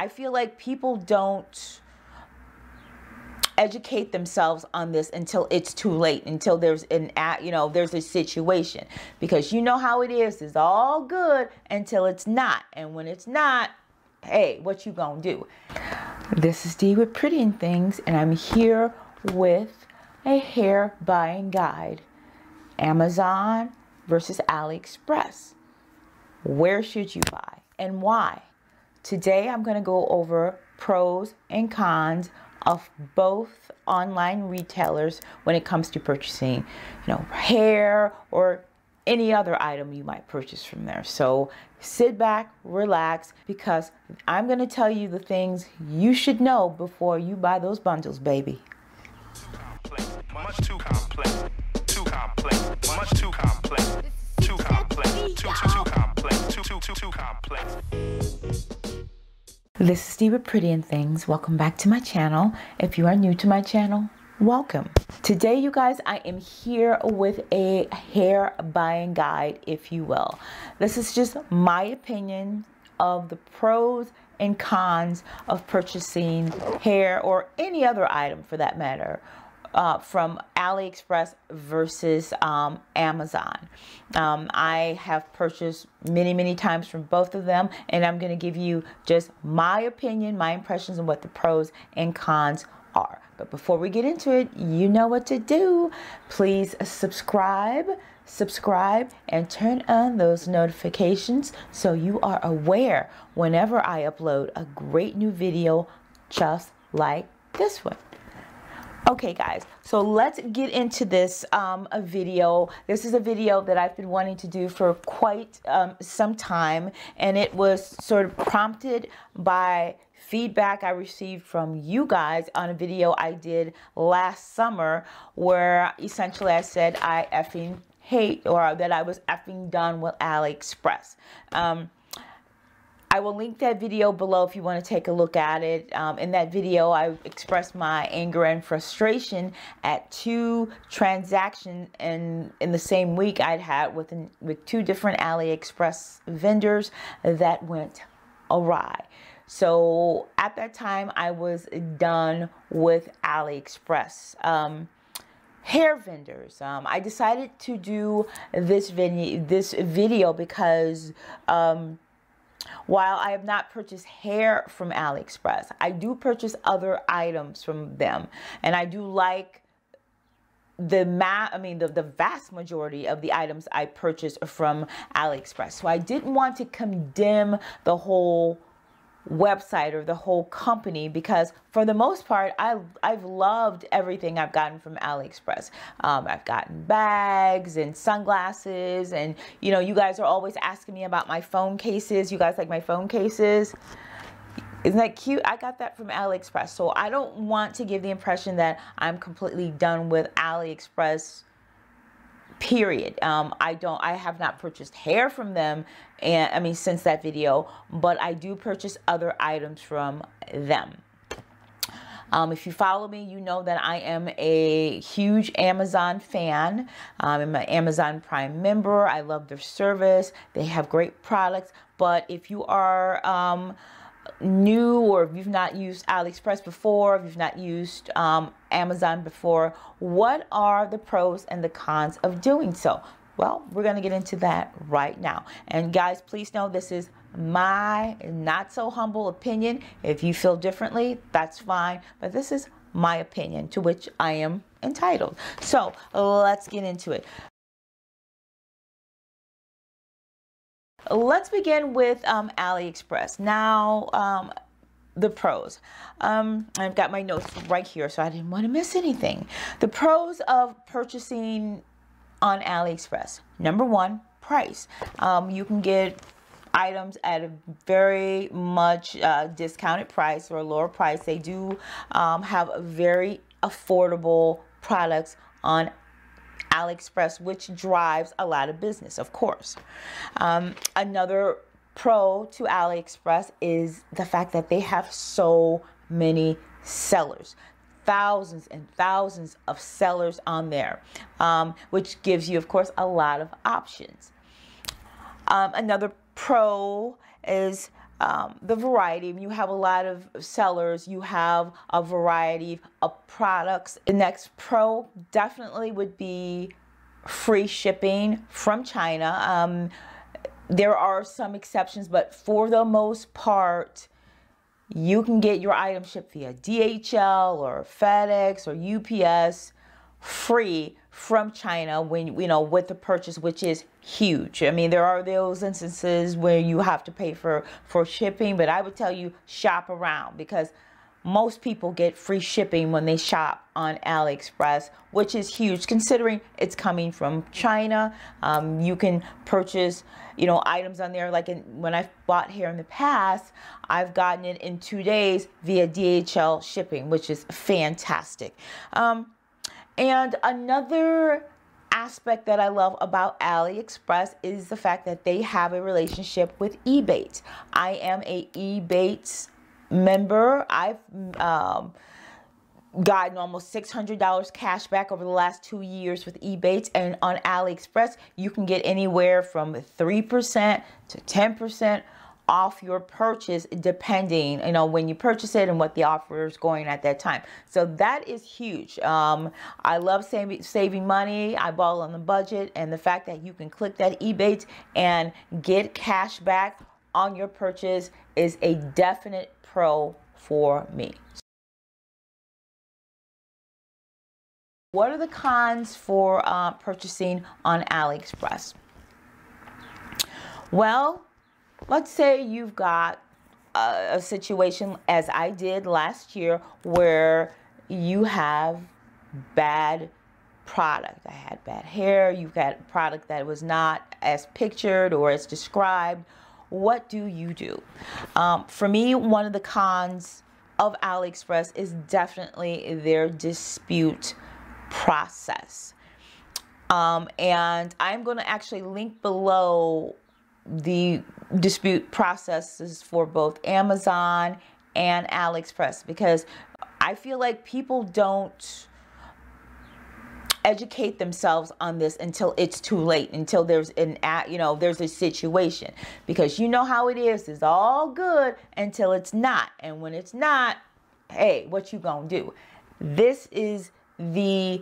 I feel like people don't educate themselves on this until it's too late, until there's there's a situation, because you know how it is. It's all good until it's not, and when it's not, hey, what you gonna do? This is Dee with Pretty and Things, and I'm here with a hair buying guide. Amazon versus Aliexpress. Where should you buy and why? Today I'm going to go over pros and cons of both online retailers when it comes to purchasing, hair or any other item you might purchase from there. So sit back, relax, because I'm going to tell you the things you should know before you buy those bundles, baby. Much too complex. Too complex. Much too complex. Too complex. Too complex. Too complex. This is Dee with Pretty and Things. Welcome back to my channel. If you are new to my channel, welcome. Today, you guys, I am here with a hair buying guide, if you will. This is just my opinion of the pros and cons of purchasing hair or any other item for that matter from Aliexpress versus Amazon. I have purchased many times from both of them, and I'm going to give you just my opinion, my impressions on what the pros and cons are. But before we get into it, you know what to do. Please subscribe, and turn on those notifications so you are aware whenever I upload a great new video just like this one. Okay guys, so let's get into this video. This is a video that I've been wanting to do for quite some time, and it was sort of prompted by feedback I received from you guys on a video I did last summer, where essentially I said I effing hate, or that I was effing done with Aliexpress. I will link that video below if you want to take a look at it. In that video, I expressed my anger and frustration at two transactions in the same week I'd had with two different Aliexpress vendors that went awry. So at that time, I was done with Aliexpress. Hair vendors. I decided to do this video because while I have not purchased hair from Aliexpress, I do purchase other items from them, and I do like the vast majority of the items I purchase from Aliexpress. So I didn't want to condemn the whole website or the whole company, because for the most part I've loved everything I've gotten from Aliexpress. I've gotten bags and sunglasses, and you guys are always asking me about my phone cases. You guys like my phone cases? Isn't that cute? I got that from Aliexpress. So I don't want to give the impression that I'm completely done with Aliexpress, period. I have not purchased hair from them, and since that video, but I do purchase other items from them. If you follow me, you know that I am a huge Amazon fan. I'm an Amazon Prime member. I love their service. They have great products. But if you are new, or if you've not used Aliexpress before, if you've not used Amazon before, what are the pros and the cons of doing so? Well, we're going to get into that right now. And guys, please know this is my not so humble opinion. If you feel differently, that's fine, but this is my opinion, to which I am entitled. So let's get into it. Let's begin with Aliexpress. Now, the pros. I've got my notes right here, so I didn't want to miss anything. The pros of purchasing on Aliexpress. Number one, price. You can get items at a very much discounted price or a lower price. They do have very affordable products on Aliexpress, which drives a lot of business, of course. Another pro to Aliexpress is the fact that they have so many sellers. Thousands and thousands of sellers on there, which gives you, of course, a lot of options. Another pro is the variety. You have a lot of sellers, you have a variety of products. The next pro definitely would be free shipping from China. There are some exceptions, but for the most part, you can get your item shipped via DHL or FedEx or UPS free from China when, you know, with the purchase, which is huge. I mean, there are those instances where you have to pay for shipping, but I would tell you shop around, because most people get free shipping when they shop on AliExpress, which is huge considering it's coming from China. You can purchase, you know, items on there. Like when I've bought hair in the past, I've gotten it in 2 days via DHL shipping, which is fantastic. And another aspect that I love about AliExpress is the fact that they have a relationship with Ebates. I am a Ebates member. I've gotten almost $600 cash back over the last 2 years with Ebates, and on AliExpress you can get anywhere from 3% to 10% off your purchase, depending, you know, when you purchase it and what the offer is going at that time. So that is huge. I love saving money. I ball on the budget, and the fact that you can click that Ebates and get cash back on your purchase is a definite pro for me. What are the cons for purchasing on AliExpress? Well, let's say you've got a situation, as I did last year, where you have bad product. I had bad hair. You've got a product that was not as pictured or as described. What do you do? For me, one of the cons of AliExpress is definitely their dispute process. And I'm going to actually link below the dispute processes for both Amazon and AliExpress, because I feel like people don't educate themselves on this until it's too late, until there's there's a situation, because you know how it is. It's all good until it's not, and when it's not, hey, what you gonna do? This is the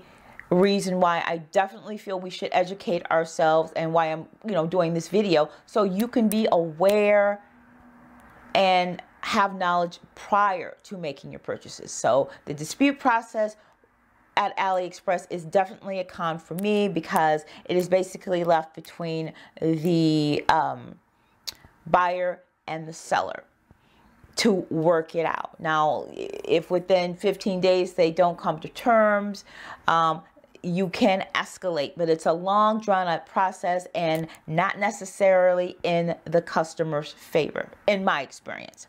reason why I definitely feel we should educate ourselves, and why I'm doing this video, so you can be aware and have knowledge prior to making your purchases. So the dispute process at AliExpress is definitely a con for me, because it is basically left between the buyer and the seller to work it out. Now, if within 15 days they don't come to terms, you can escalate, but it's a long, drawn-out process and not necessarily in the customer's favor, in my experience.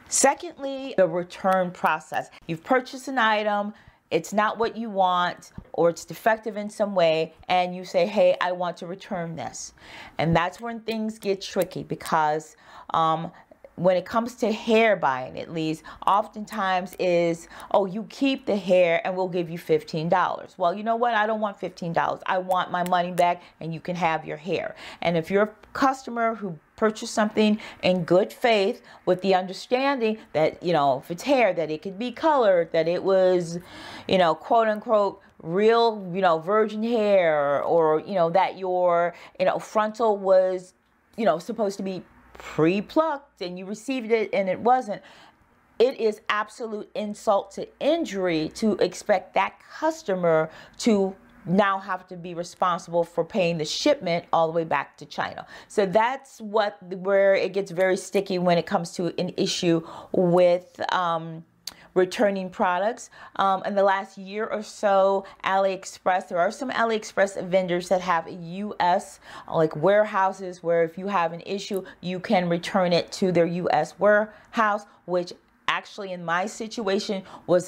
Secondly, the return process. You've purchased an item, it's not what you want, or it's defective in some way, and you say, hey, I want to return this. And that's when things get tricky, because when it comes to hair buying, at least, oftentimes is, oh, you keep the hair and we'll give you $15. Well, you know what? I don't want $15. I want my money back, and you can have your hair. And if you're a customer who purchased something in good faith with the understanding that, if it's hair, that it could be colored, that it was, quote unquote, real, virgin hair, or, that your, frontal was, supposed to be pre-plucked and you received it and it wasn't, it is absolute insult to injury to expect that customer to now have to be responsible for paying the shipment all the way back to China. So that's where it gets very sticky when it comes to an issue with returning products. In the last year or so, AliExpress, there are some AliExpress vendors that have US like warehouses, where if you have an issue, you can return it to their US warehouse, which actually in my situation was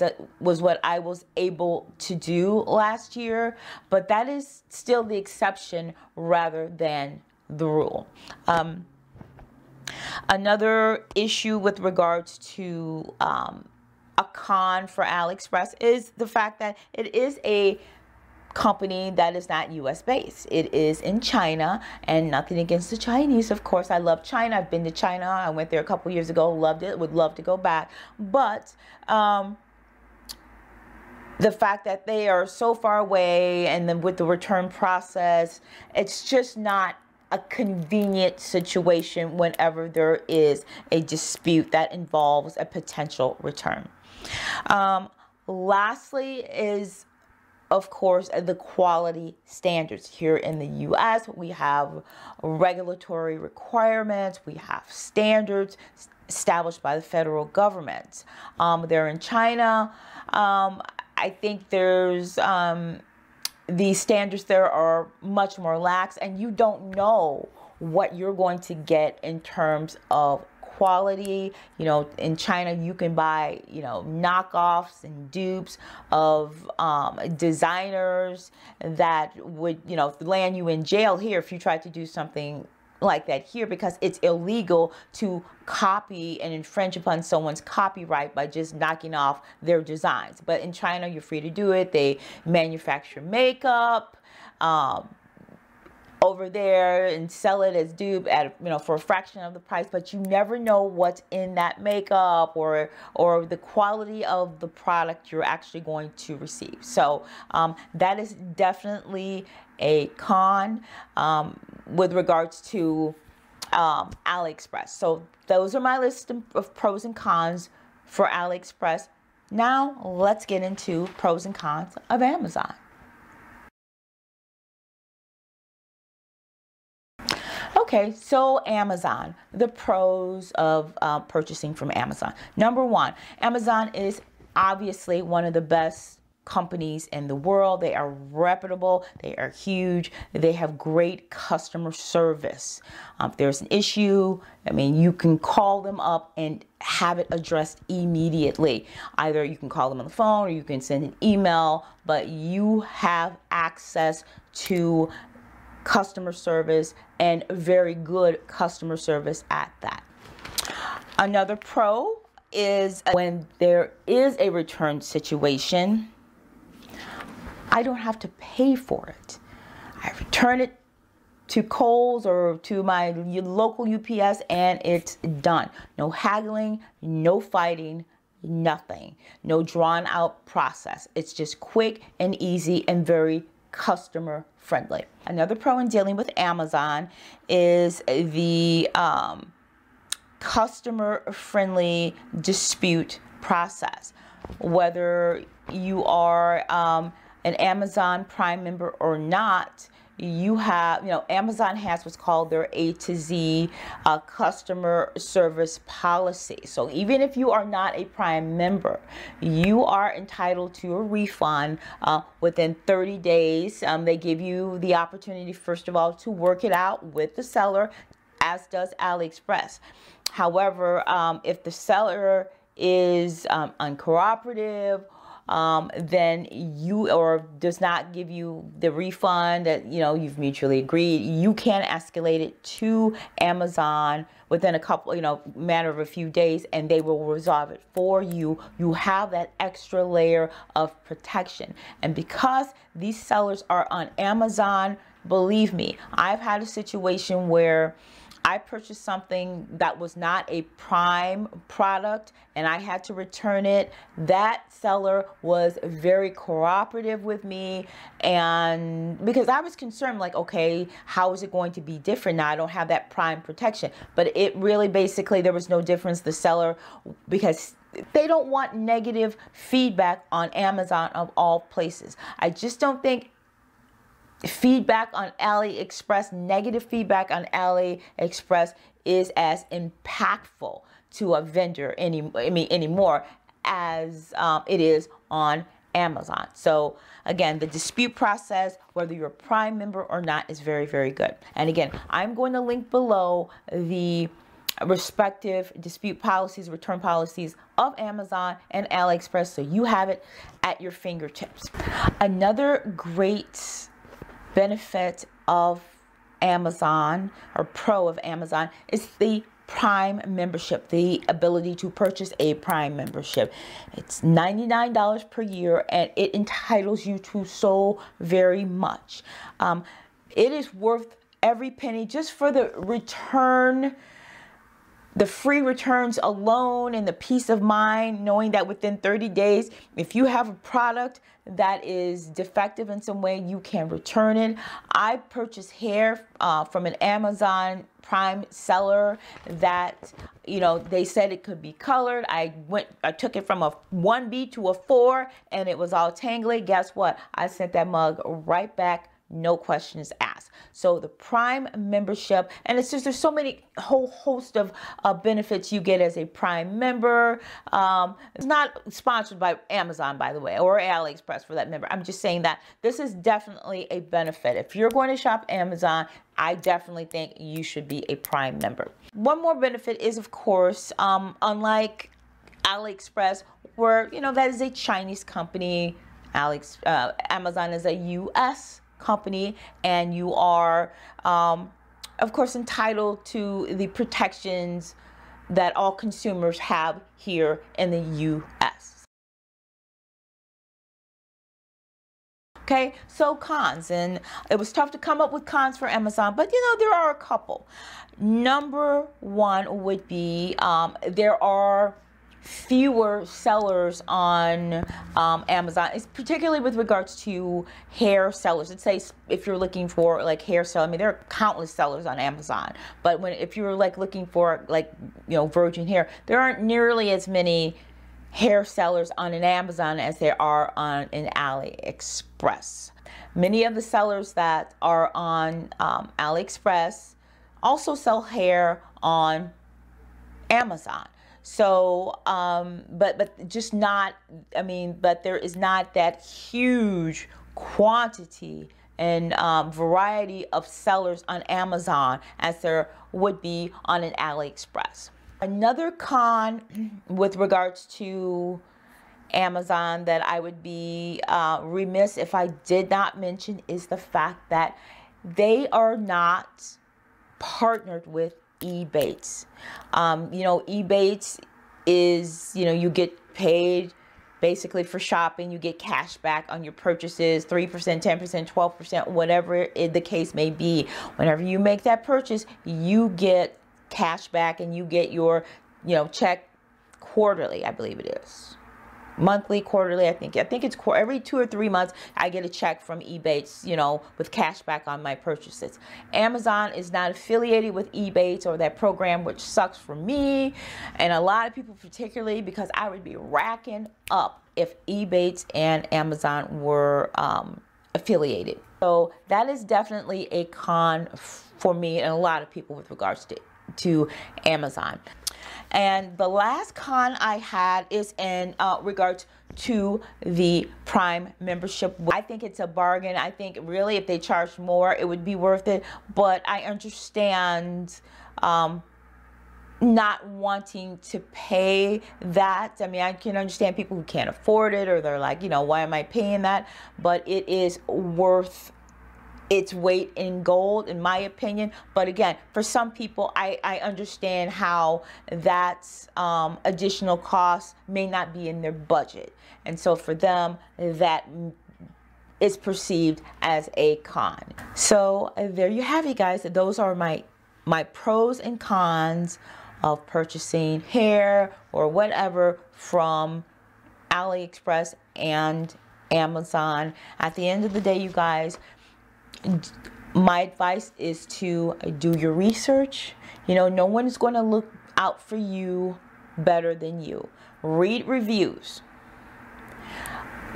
what I was able to do last year. But that is still the exception rather than the rule. Another issue with regards to a con for AliExpress is the fact that it is a company that is not US based. It is in China, and nothing against the Chinese. Of course, I love China. I've been to China. I went there a couple years ago, loved it, would love to go back. But the fact that they are so far away, and then with the return process, it's just not a convenient situation whenever there is a dispute that involves a potential return. Lastly is, of course, the quality standards. Here in the US, we have regulatory requirements, we have standards established by the federal government. They're in China. I think there's these standards there are much more lax, and you don't know what you're going to get in terms of quality. You know, in China, you can buy, you know, knockoffs and dupes of designers that would, you know, land you in jail here if you tried to do something like that here, because it's illegal to copy and infringe upon someone's copyright by just knocking off their designs. But in China, you're free to do it. They manufacture makeup over there and sell it as dupe at, you know, for a fraction of the price, but you never know what's in that makeup or the quality of the product you're actually going to receive. So that is definitely a con with regards to AliExpress. So those are my list of pros and cons for AliExpress. Now let's get into pros and cons of Amazon. Okay, so Amazon, the pros of purchasing from Amazon. Number one, Amazon is obviously one of the best companies in the world. They are reputable, they are huge, they have great customer service. If there's an issue, I mean, you can call them up and have it addressed immediately. Either you can call them on the phone or you can send an email, but you have access to customer service, and very good customer service at that. Another pro is when there is a return situation, I don't have to pay for it. I return it to Kohl's or to my local UPS and it's done. No haggling, no fighting, nothing. No drawn out process. It's just quick and easy and very customer friendly. Another pro in dealing with Amazon is the customer friendly dispute process. Whether you are an Amazon Prime member or not, you have, you know, Amazon has what's called their A to Z customer service policy. So even if you are not a Prime member, you are entitled to a refund within 30 days. They give you the opportunity, first of all, to work it out with the seller, as does AliExpress. However, if the seller is uncooperative, then you, or does not give you the refund that, you know, you've mutually agreed, you can escalate it to Amazon within a couple, you know, matter of a few days, and they will resolve it for you. You have that extra layer of protection. And because these sellers are on Amazon, believe me, I've had a situation where I purchased something that was not a Prime product and I had to return it. That seller was very cooperative with me, and because I was concerned, like, okay, how is it going to be different now? I don't have that Prime protection. But it really, basically, there was no difference. The seller, because they don't want negative feedback on Amazon of all places. I just don't think feedback on AliExpress, negative feedback on AliExpress is as impactful to a vendor anymore as it is on Amazon. So again, the dispute process, whether you're a Prime member or not, is very, very good. And again, I'm going to link below the respective dispute policies, return policies of Amazon and AliExpress, so you have it at your fingertips. Another great benefit of Amazon, or pro of Amazon, is the Prime membership, the ability to purchase a Prime membership. It's $99 per year, and it entitles you to so very much. It is worth every penny just for the return, the free returns alone, and the peace of mind knowing that within 30 days, if you have a product that is defective in some way, you can return it. I purchased hair from an Amazon Prime seller that, you know, they said it could be colored. I took it from a 1B to a 4, and it was all tangly. Guess what? I sent that mug right back. No questions asked. So the Prime membership, and it's just, there's so many, whole host of benefits you get as a Prime member. It's not sponsored by Amazon, by the way, or Aliexpress for that member. I'm just saying that this is definitely a benefit. If you're going to shop Amazon, I definitely think you should be a Prime member. One more benefit is, of course, unlike Aliexpress, where, you know, that is a Chinese company, Amazon is a US company, and you are, of course, entitled to the protections that all consumers have here in the US. Okay, so cons, and it was tough to come up with cons for Amazon, but you know, there are a couple. Number one would be there are fewer sellers on Amazon. It's particularly with regards to hair sellers. Let's say if you're looking for like hair seller, I mean, there are countless sellers on Amazon, but if you're like looking for, like, you know, virgin hair, there aren't nearly as many hair sellers on an Amazon as there are on an Aliexpress. Many of the sellers that are on Aliexpress also sell hair on Amazon. So, but just not, I mean, but there is not that huge quantity and variety of sellers on Amazon as there would be on an Aliexpress. Another con with regards to Amazon that I would be remiss if I did not mention is the fact that they are not partnered with Ebates. You know, Ebates is, you know, you get paid basically for shopping. You get cash back on your purchases, 3%, 10%, 12%, whatever the case may be. Whenever you make that purchase, you get cash back, and you get your, you know, check quarterly, I believe it is. Monthly, quarterly, I think it's every 2 or 3 months I get a check from Ebates, you know, with cash back on my purchases. Amazon is not affiliated with Ebates or that program, which sucks for me and a lot of people, particularly because I would be racking up if Ebates and Amazon were affiliated. So that is definitely a con for me and a lot of people with regards to Amazon. And the last con I had is in regards to the Prime membership. I think it's a bargain. I think really if they charged more, it would be worth it. But I understand not wanting to pay that. I mean, I can understand people who can't afford it, or they're like, you know, why am I paying that? But it is worth its weight in gold, in my opinion. But again, for some people, I understand how that additional cost may not be in their budget. And so for them, that is perceived as a con. So there you have it, guys. Those are my pros and cons of purchasing hair or whatever from Aliexpress and Amazon. At the end of the day, you guys, my advice is to do your research. You know, no one is going to look out for you better than you. Read reviews.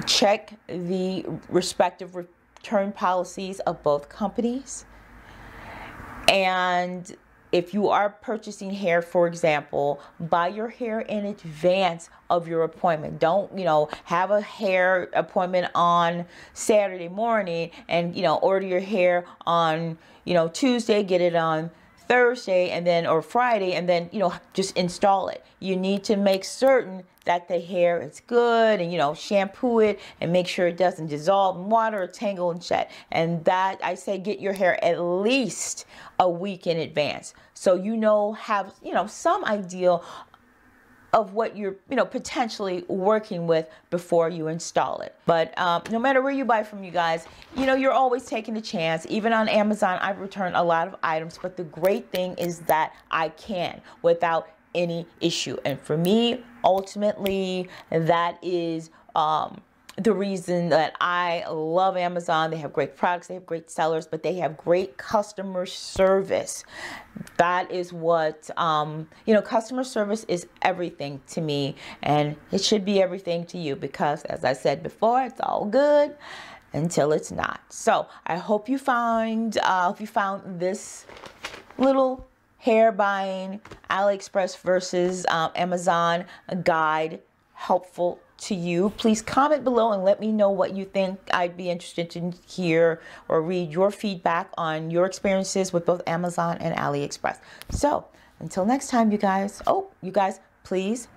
Check the respective return policies of both companies. And if you are purchasing hair, for example, buy your hair in advance of your appointment. Don't, you know, have a hair appointment on Saturday morning and, you know, order your hair on, you know, Tuesday, get it on Thursday and then, or Friday, and then, you know, just install it. You need to make certain that the hair is good, and, you know, shampoo it and make sure it doesn't dissolve in water or tangle and shed. And that, I say, get your hair at least a week in advance, so you know, have, you know, some idea of what you're, you know, potentially working with before you install it. But no matter where you buy from, you guys, you know, you're always taking a chance. Even on Amazon, I've returned a lot of items, but the great thing is that I can without any issue. And for me, ultimately, that is the reason that I love Amazon. They have great products, they have great sellers, but they have great customer service. That is what, you know, customer service is everything to me, and it should be everything to you, because as I said before, it's all good until it's not. So I hope you found this little hair buying Aliexpress versus Amazon guide helpful to you. Please comment below and let me know what you think. I'd be interested to hear or read your feedback on your experiences with both Amazon and Aliexpress. So until next time, you guys. Oh, you guys, please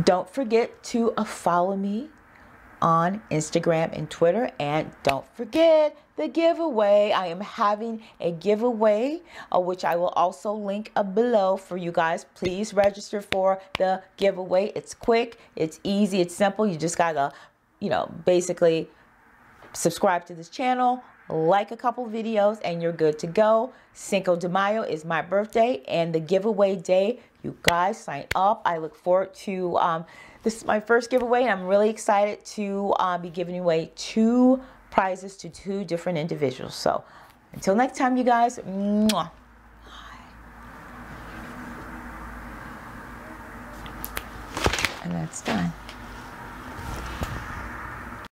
don't forget to follow me on Instagram and Twitter, and don't forget the giveaway. I am having a giveaway, which I will also link below for you guys. Please register for the giveaway. It's quick, it's easy, it's simple. You just gotta, you know, basically subscribe to this channel, like a couple videos, and you're good to go. Cinco de Mayo is my birthday and the giveaway day. You guys sign up. I look forward to this is my first giveaway, and I'm really excited to be giving away 2 prizes to 2 different individuals. So until next time, you guys, mwah. And that's done.